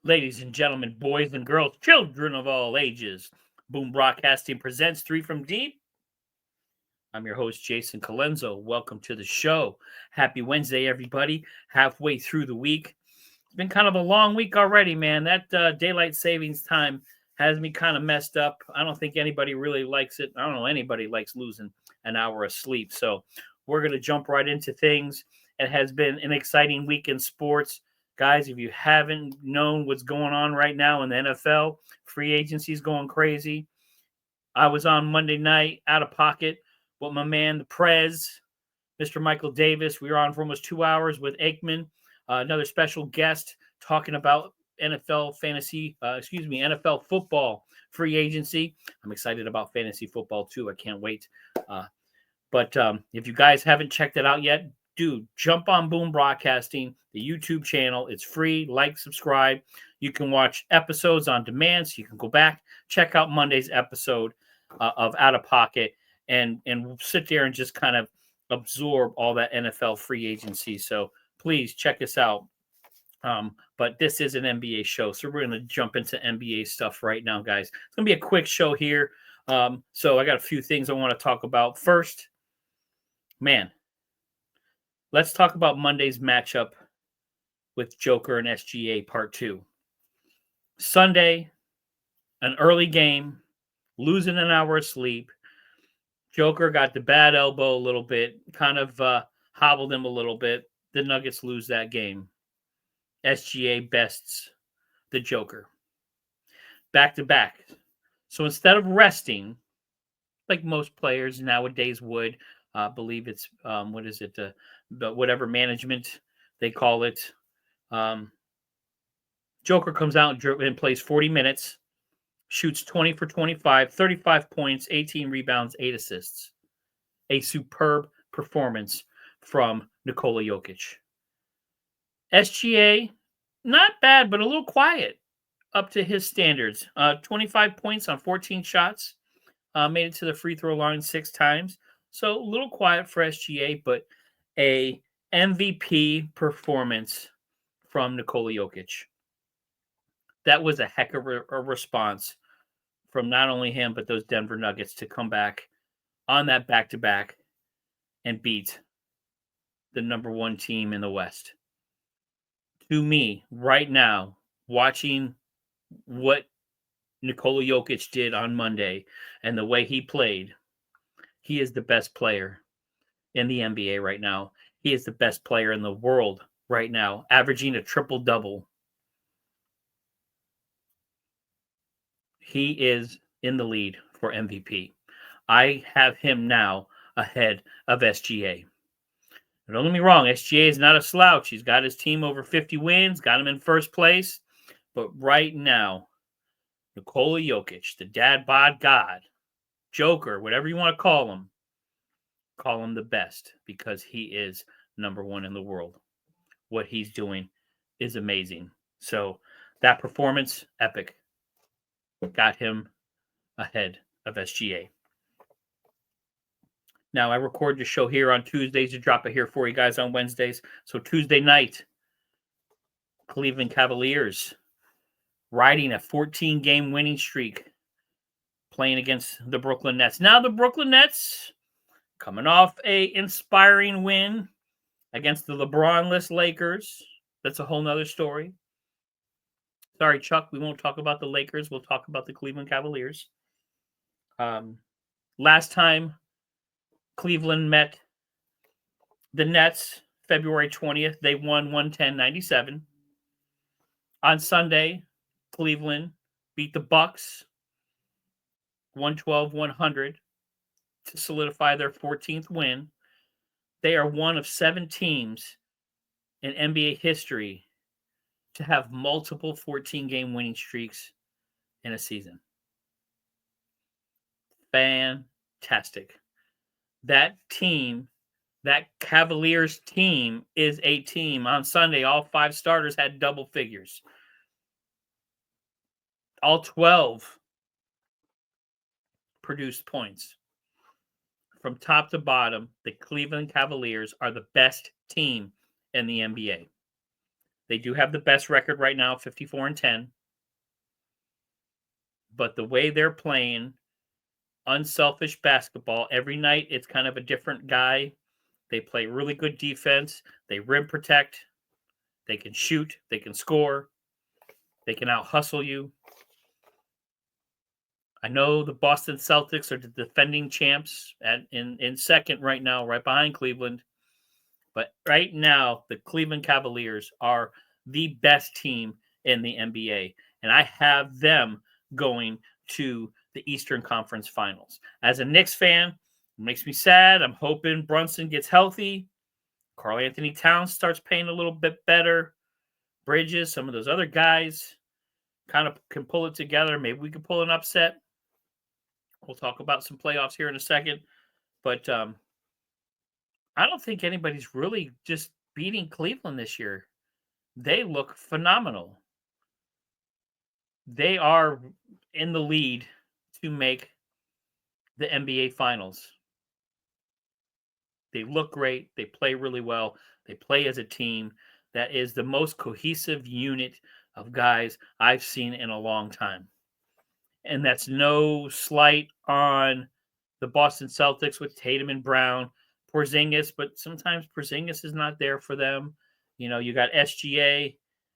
Ladies and gentlemen, boys and girls, children of all ages, Boom Broadcasting presents Three from Deep. I'm your host, Jason Colenso. Welcome to the show. Happy Wednesday, everybody. Halfway through the week. It's been kind of a long week already, man. That daylight savings time has me kind of messed up. I don't think anybody really likes it. I don't know anybody likes losing an hour of sleep. So we're going to jump right into things. It has been an exciting week in sports. Guys, if you haven't known what's going on right now in the NFL, free agency is going crazy. I was on Monday night out of pocket with my man, the Prez, Mr. Michael Davis. We were on for almost 2 hours with Aikman, another special guest talking about NFL football free agency. I'm excited about fantasy football too. I can't wait. But if you guys haven't checked it out yet, dude, jump on Boom Broadcasting, the YouTube channel. It's free. Like, subscribe. You can watch episodes on demand, so you can go back, check out Monday's episode of Out of Pocket, and sit there and just kind of absorb all that NFL free agency. So please check us out. But this is an NBA show, so we're going to jump into NBA stuff right now, guys. It's going to be a quick show here. So I got a few things I want to talk about. First, man, let's talk about Monday's matchup with Joker and SGA Part 2. Sunday, an early game, losing an hour of sleep. Joker got the bad elbow a little bit, kind of hobbled him a little bit. The Nuggets lose that game. SGA bests the Joker. Back to back. So instead of resting, like most players nowadays would, believe it's, whatever management they call it. Joker comes out and plays 40 minutes, shoots 20 for 25, 35 points, 18 rebounds, 8 assists. A superb performance from Nikola Jokic. SGA, not bad, but a little quiet up to his standards. 25 points on 14 shots. Made it to the free throw line 6 times. So a little quiet for SGA, but a MVP performance from Nikola Jokic. That was a heck of a response from not only him, but those Denver Nuggets to come back on that back-to-back and beat the number one team in the West. To me, right now, watching what Nikola Jokic did on Monday and the way he played, he is the best player in the NBA right now. He is the best player in the world right now, averaging a triple-double. He is in the lead for MVP. I have him now ahead of SGA. Don't get me wrong, SGA is not a slouch. He's got his team over 50 wins, got him in first place. But right now, Nikola Jokic, the dad bod god, Joker, whatever you want to call him the best because he is number one in the world. What he's doing is amazing. So that performance, epic. Got him ahead of SGA. Now, I record the show here on Tuesdays to drop it here for you guys on Wednesdays. So Tuesday night, Cleveland Cavaliers riding a 14-game winning streak, playing against the Brooklyn Nets. Now, the Brooklyn Nets coming off a inspiring win against the LeBron-less Lakers. That's a whole nother story. Sorry, Chuck, we won't talk about the Lakers. We'll talk about the Cleveland Cavaliers. Last time Cleveland met the Nets, February 20th, they won 110-97. On Sunday, Cleveland beat the Bucks 112-100 to solidify their 14th win. They are one of 7 teams in NBA history to have multiple 14-game winning streaks in a season. Fantastic. That team, that Cavaliers team, is a team. On Sunday, all 5 starters had double figures. All 12 produced points. From top to bottom, the Cleveland Cavaliers are the best team in the NBA. They do have the best record right now, 54-10. But the way they're playing unselfish basketball every night, it's kind of a different guy. They play really good defense. They rim protect. They can shoot. They can score. They can out hustle you. I know the Boston Celtics are the defending champs in second right now, right behind Cleveland. But right now, the Cleveland Cavaliers are the best team in the NBA. And I have them going to the Eastern Conference Finals. As a Knicks fan, it makes me sad. I'm hoping Brunson gets healthy. Karl Anthony Towns starts playing a little bit better. Bridges, some of those other guys kind of can pull it together. Maybe we can pull an upset. We'll talk about some playoffs here in a second. But I don't think anybody's really just beating Cleveland this year. They look phenomenal. They are in the lead to make the NBA Finals. They look great. They play really well. They play as a team. That is the most cohesive unit of guys I've seen in a long time. And that's no slight on the Boston Celtics with Tatum and Brown, Porzingis, but sometimes Porzingis is not there for them. You know, you got SGA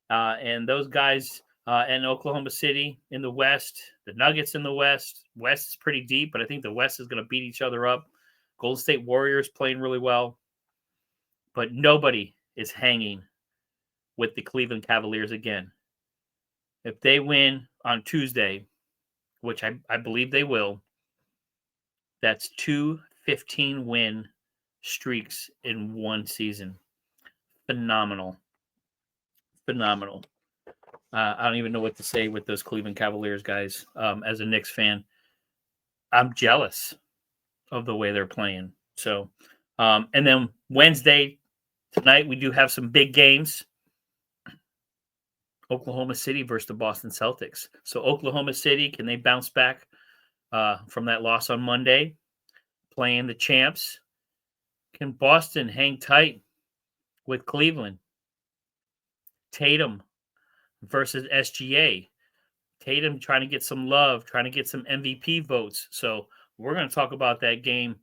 and those guys in Oklahoma City in the West, the Nuggets in the West. West is pretty deep, but I think the West is going to beat each other up. Golden State Warriors playing really well, but nobody is hanging with the Cleveland Cavaliers again. If they win on Tuesday, which I believe they will, that's 2 15-win streaks in one season. Phenomenal. Phenomenal. I don't even know what to say with those Cleveland Cavaliers guys. As a Knicks fan, I'm jealous of the way they're playing. So, and then Wednesday, tonight, we do have some big games. Oklahoma City versus the Boston Celtics. So Oklahoma City, can they bounce back from that loss on Monday? Playing the champs. Can Boston hang tight with Cleveland? Tatum versus SGA. Tatum trying to get some love, trying to get some MVP votes. So we're going to talk about that game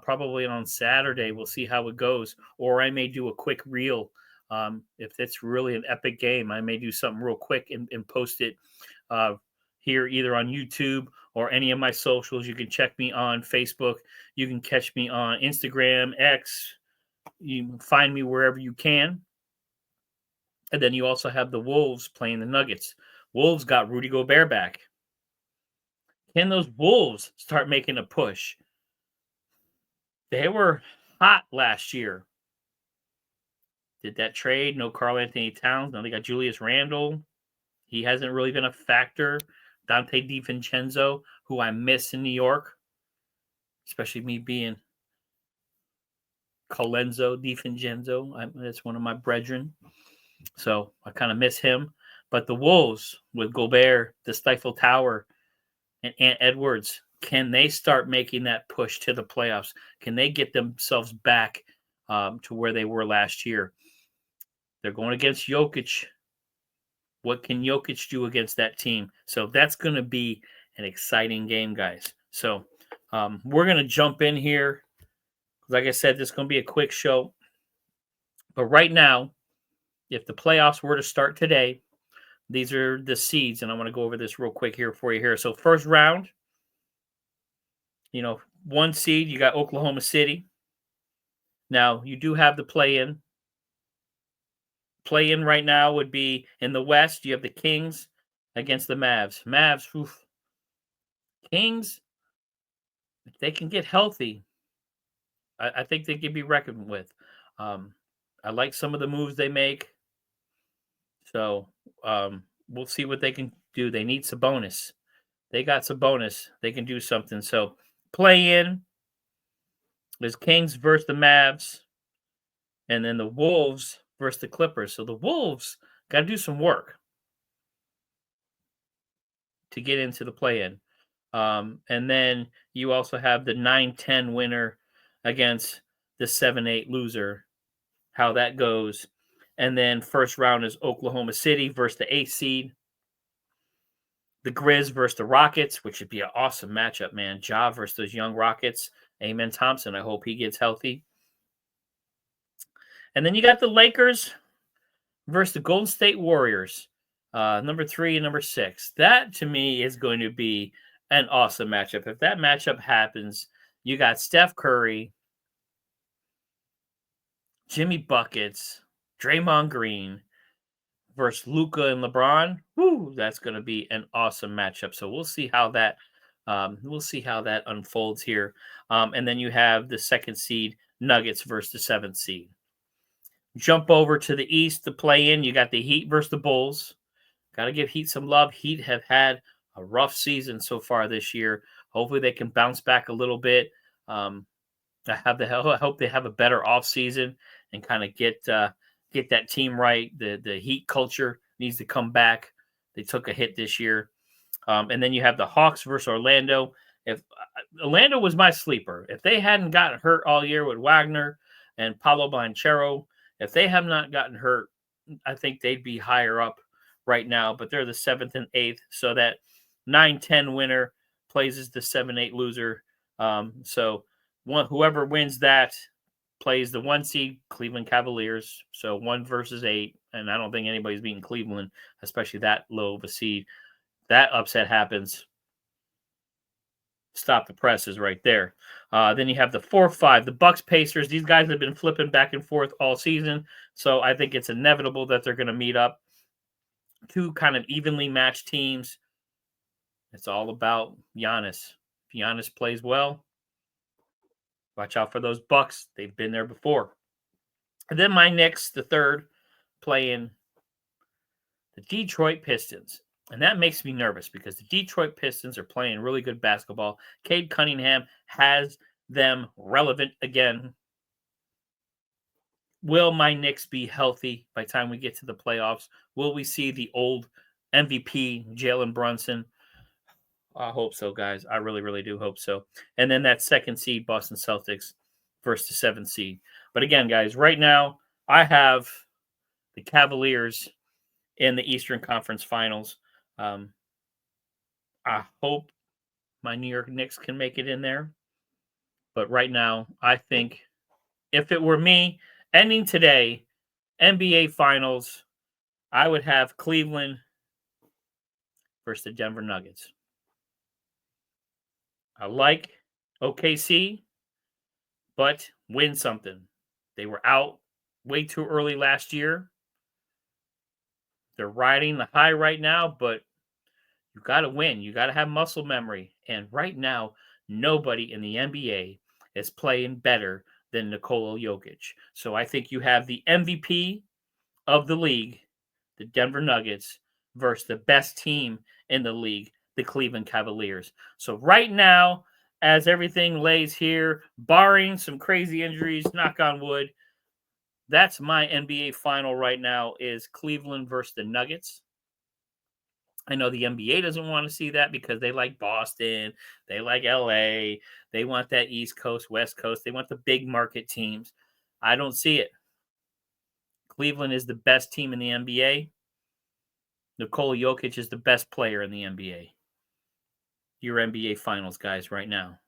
probably on Saturday. We'll see how it goes. Or I may do a quick reel. If it's really an epic game, I may do something real quick and post it here either on YouTube or any of my socials. You can check me on Facebook. You can catch me on Instagram, X. You can find me wherever you can. And then you also have the Wolves playing the Nuggets. Wolves got Rudy Gobert back. Can those Wolves start making a push? They were hot last year. Did that trade? No Karl Anthony Towns. Now they got Julius Randle. He hasn't really been a factor. Dante DiVincenzo, who I miss in New York, especially me being Colenso DiVincenzo. That's one of my brethren. So I kind of miss him. But the Wolves with Gobert, the Stifle Tower, and Ant Edwards, can they start making that push to the playoffs? Can they get themselves back to where they were last year? They're going against Jokic. What can Jokic do against that team? So that's going to be an exciting game, guys. So we're going to jump in here. Like I said, this is going to be a quick show. But right now, if the playoffs were to start today, these are the seeds, and I want to go over this real quick here for you here. So first round, one seed, you got Oklahoma City. Now, you do have the play-in. Play-in right now would be in the West. You have the Kings against the Mavs. Mavs, oof. Kings, if they can get healthy, I think they can be reckoned with. I like some of the moves they make. So we'll see what they can do. They need Sabonis. They got Sabonis. They can do something. So play-in is Kings versus the Mavs. And then the Wolves versus the Clippers. So the Wolves got to do some work to get into the play-in. And then you also have the 9-10 winner against the 7-8 loser, how that goes. And then first round is Oklahoma City versus the 8th seed. The Grizz versus the Rockets, which would be an awesome matchup, man. Ja versus those young Rockets. Amen Thompson. I hope he gets healthy. And then you got the Lakers versus the Golden State Warriors, number 3 and number 6. That to me is going to be an awesome matchup. If that matchup happens, you got Steph Curry, Jimmy Buckets, Draymond Green versus Luka and LeBron. Woo, that's going to be an awesome matchup. So we'll see how that unfolds here. And then you have the 2nd seed Nuggets versus the 7th seed. Jump over to the East to play in. You got the Heat versus the Bulls. Got to give Heat some love. Heat have had a rough season so far this year. Hopefully they can bounce back a little bit. I hope they have a better offseason and kind of get that team right. The Heat culture needs to come back. They took a hit this year. And then you have the Hawks versus Orlando. If Orlando was my sleeper, if they hadn't gotten hurt all year with Wagner and Paolo Banchero, if they have not gotten hurt, I think they'd be higher up right now. But they're the 7th and 8th, so that 9-10 winner plays as the 7-8 loser. So whoever wins that plays the 1 seed Cleveland Cavaliers. So 1 versus 8, and I don't think anybody's beating Cleveland, especially that low of a seed. That upset happens. Stop the presses right there. Then you have the 4-5, the Bucks Pacers. These guys have been flipping back and forth all season, so I think it's inevitable that they're going to meet up. 2 kind of evenly matched teams. It's all about Giannis. If Giannis plays well, watch out for those Bucks. They've been there before. And then my Knicks, the 3rd, playing the Detroit Pistons. And that makes me nervous because the Detroit Pistons are playing really good basketball. Cade Cunningham has them relevant again. Will my Knicks be healthy by the time we get to the playoffs? Will we see the old MVP, Jalen Brunson? I hope so, guys. I really, really do hope so. And then that 2nd seed, Boston Celtics versus the 7th seed. But again, guys, right now I have the Cavaliers in the Eastern Conference Finals. I hope my New York Knicks can make it in there. But right now, I think if it were me ending today, NBA Finals, I would have Cleveland versus the Denver Nuggets. I like OKC, but win something. They were out way too early last year. They're riding the high right now, but you got to win. You got to have muscle memory. And right now, nobody in the NBA is playing better than Nikola Jokic. So I think you have the MVP of the league, the Denver Nuggets, versus the best team in the league, the Cleveland Cavaliers. So right now, as everything lays here, barring some crazy injuries, knock on wood, that's my NBA final right now is Cleveland versus the Nuggets. I know the NBA doesn't want to see that because they like Boston, they like LA, they want that East Coast, West Coast, they want the big market teams. I don't see it. Cleveland is the best team in the NBA. Nikola Jokic is the best player in the NBA. Your NBA Finals, guys, right now.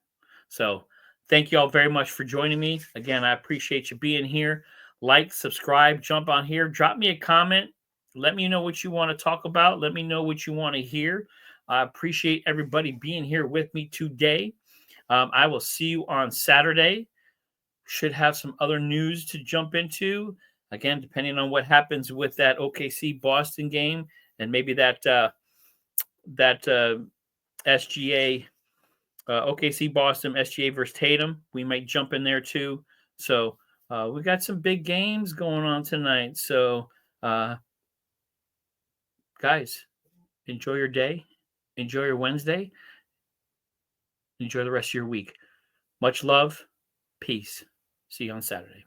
So thank you all very much for joining me. Again, I appreciate you being here. Like, subscribe, jump on here, drop me a comment. Let me know what you want to talk about. Let me know what you want to hear. I appreciate everybody being here with me today. I will see you on Saturday. Should have some other news to jump into. Again, depending on what happens with that OKC Boston game and maybe that SGA OKC Boston SGA versus Tatum. We might jump in there too. So we got some big games going on tonight. So guys, enjoy your day. Enjoy your Wednesday. Enjoy the rest of your week. Much love. Peace. See you on Saturday.